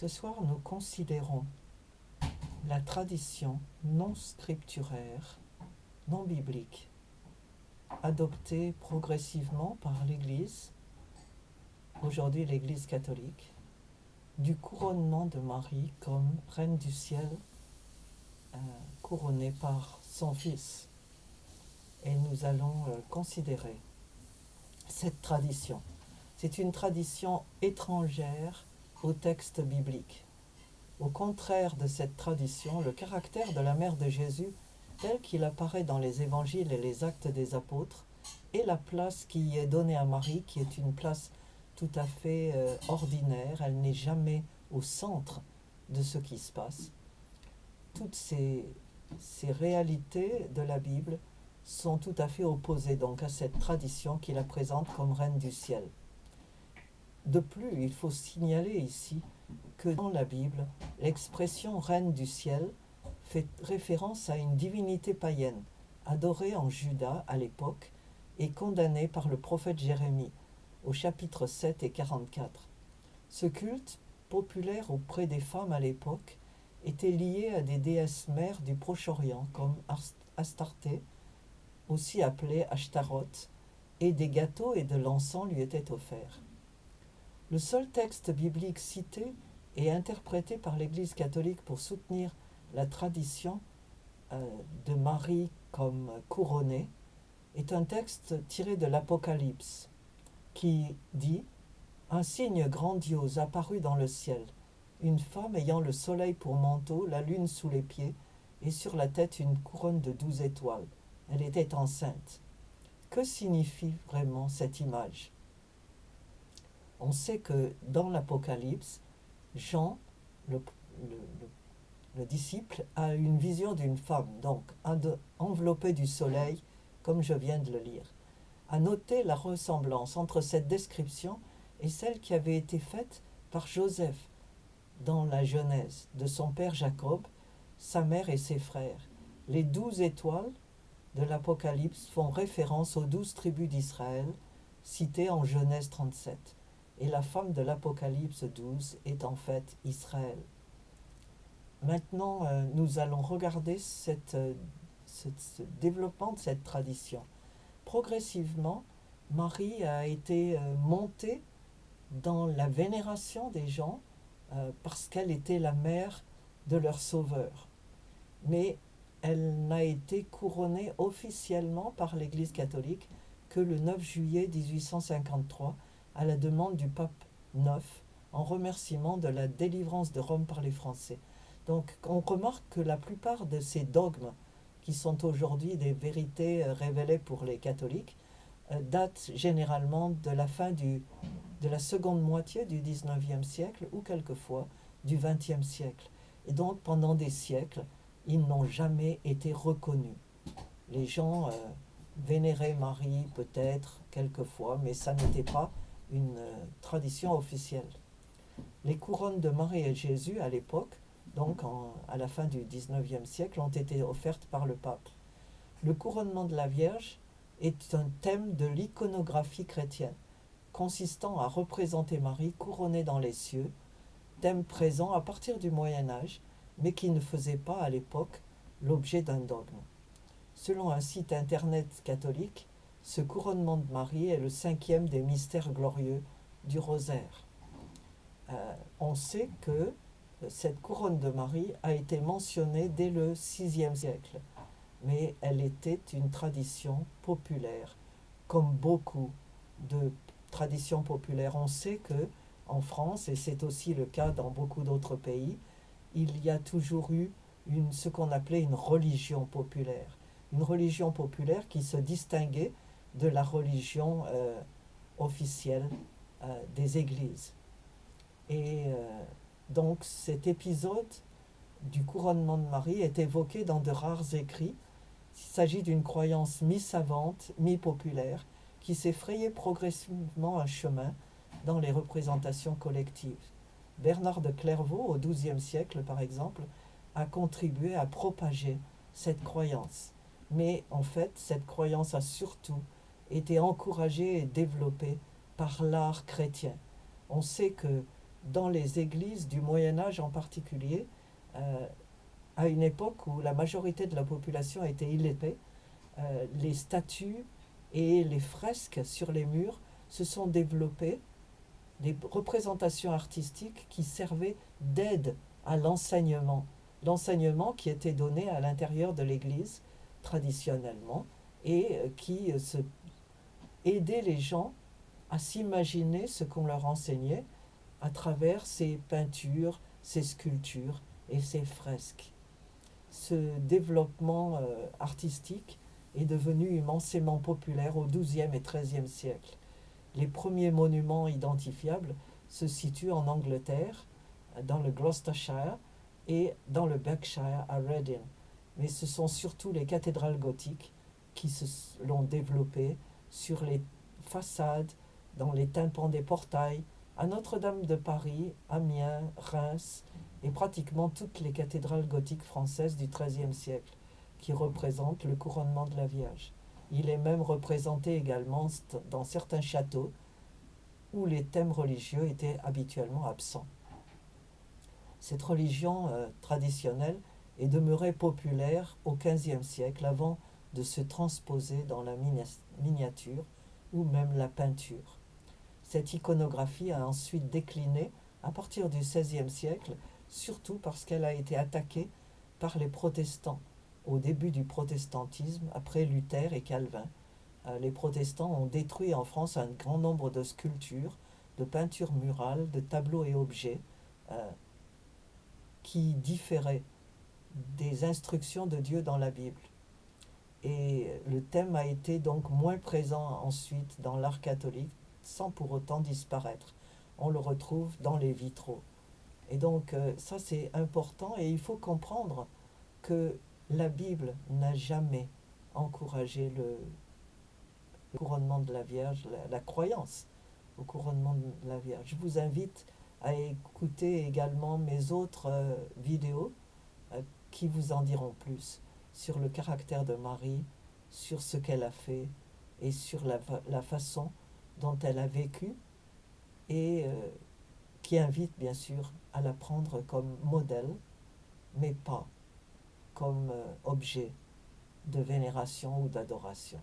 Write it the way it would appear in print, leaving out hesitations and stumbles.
Ce soir, nous considérons la tradition non scripturaire, non biblique, adoptée progressivement par l'Église, aujourd'hui l'Église catholique, du couronnement de Marie comme reine du ciel, couronnée par son Fils. Et nous allons considérer cette tradition. C'est une tradition étrangère au texte biblique. Au contraire de cette tradition, le caractère de la mère de Jésus, tel qu'il apparaît dans les évangiles et les actes des apôtres, et la place qui y est donnée à Marie, qui est une place tout à fait ordinaire, elle n'est jamais au centre de ce qui se passe. Toutes ces réalités de la Bible sont tout à fait opposées donc à cette tradition qui la présente comme reine du ciel. De plus, il faut signaler ici que dans la Bible, l'expression reine du ciel fait référence à une divinité païenne, adorée en Juda à l'époque et condamnée par le prophète Jérémie au chapitre 7 et 44. Ce culte, populaire auprès des femmes à l'époque, était lié à des déesses mères du Proche-Orient comme Astarté, aussi appelée Ashtaroth, et des gâteaux et de l'encens lui étaient offerts. Le seul texte biblique cité et interprété par l'Église catholique pour soutenir la tradition de Marie comme couronnée est un texte tiré de l'Apocalypse qui dit « Un signe grandiose apparut dans le ciel, une femme ayant le soleil pour manteau, la lune sous les pieds, et sur la tête une couronne de 12 étoiles. Elle était enceinte. » Que signifie vraiment cette image ? On sait que dans l'Apocalypse, Jean, le disciple, a une vision d'une femme, donc enveloppée du soleil, comme je viens de le lire. À noter la ressemblance entre cette description et celle qui avait été faite par Joseph dans la Genèse, de son père Jacob, sa mère et ses frères. Les 12 étoiles de l'Apocalypse font référence aux 12 tribus d'Israël, citées en Genèse 37. Et la femme de l'Apocalypse 12 est en fait Israël. Maintenant, nous allons regarder ce développement de cette tradition. Progressivement, Marie a été montée dans la vénération des gens parce qu'elle était la mère de leur sauveur. Mais elle n'a été couronnée officiellement par l'Église catholique que le 9 juillet 1853, à la demande du pape IX, en remerciement de la délivrance de Rome par les Français. Donc on remarque que la plupart de ces dogmes, qui sont aujourd'hui des vérités révélées pour les catholiques, datent généralement de la fin de la seconde moitié du XIXe siècle ou quelquefois du XXe siècle. Et donc pendant des siècles, ils n'ont jamais été reconnus. Les gens vénéraient Marie peut-être quelquefois, mais ça n'était pas une tradition officielle. Les couronnes de Marie et Jésus à l'époque, donc à la fin du XIXe siècle, ont été offertes par le pape. Le couronnement de la Vierge est un thème de l'iconographie chrétienne, consistant à représenter Marie couronnée dans les cieux, thème présent à partir du Moyen Âge, mais qui ne faisait pas à l'époque l'objet d'un dogme. Selon un site internet catholique, ce couronnement de Marie est le 5e des mystères glorieux du rosaire. On sait que cette couronne de Marie a été mentionnée dès le VIe siècle, mais elle était une tradition populaire, comme beaucoup de traditions populaires. On sait que en France, et c'est aussi le cas dans beaucoup d'autres pays, il y a toujours eu ce qu'on appelait une religion populaire. Une religion populaire qui se distinguait de la religion officielle des églises. Et donc cet épisode du couronnement de Marie est évoqué dans de rares écrits. Il s'agit d'une croyance mi-savante, mi-populaire, qui s'est frayé progressivement un chemin dans les représentations collectives. Bernard de Clairvaux, au XIIe siècle par exemple, a contribué à propager cette croyance. Mais en fait, cette croyance a surtout été encouragée et développée par l'art chrétien. On sait que dans les églises du Moyen Âge en particulier, à une époque où la majorité de la population était illettrée, les statues et les fresques sur les murs se sont développées, des représentations artistiques qui servaient d'aide à l'enseignement. L'enseignement qui était donné à l'intérieur de l'Église traditionnellement et qui aidait les gens à s'imaginer ce qu'on leur enseignait à travers ces peintures, ces sculptures et ces fresques. Ce développement artistique est devenu immensément populaire au XIIe et XIIIe siècle. Les premiers monuments identifiables se situent en Angleterre, dans le Gloucestershire et dans le Berkshire à Reading. Mais ce sont surtout les cathédrales gothiques qui l'ont développé sur les façades, dans les tympans des portails, à Notre-Dame de Paris, Amiens, Reims et pratiquement toutes les cathédrales gothiques françaises du XIIIe siècle, qui représentent le couronnement de la Vierge. Il est même représenté également dans certains châteaux où les thèmes religieux étaient habituellement absents. Cette religion traditionnelle est demeurée populaire au XVe siècle avant de se transposer dans la miniature ou même la peinture. Cette iconographie a ensuite décliné à partir du XVIe siècle, surtout parce qu'elle a été attaquée par les protestants au début du protestantisme, après Luther et Calvin. Les protestants ont détruit en France un grand nombre de sculptures, de peintures murales, de tableaux et objets qui différaient des instructions de Dieu dans la Bible. Et le thème a été donc moins présent ensuite dans l'art catholique, sans pour autant disparaître. On le retrouve dans les vitraux. Et donc ça c'est important et il faut comprendre que la Bible n'a jamais encouragé le couronnement de la Vierge, la croyance au couronnement de la Vierge. Je vous invite à écouter également mes autres vidéos qui vous en diront plus sur le caractère de Marie, sur ce qu'elle a fait et sur la façon dont elle a vécu et qui invite bien sûr à la prendre comme modèle, mais pas comme objet de vénération ou d'adoration.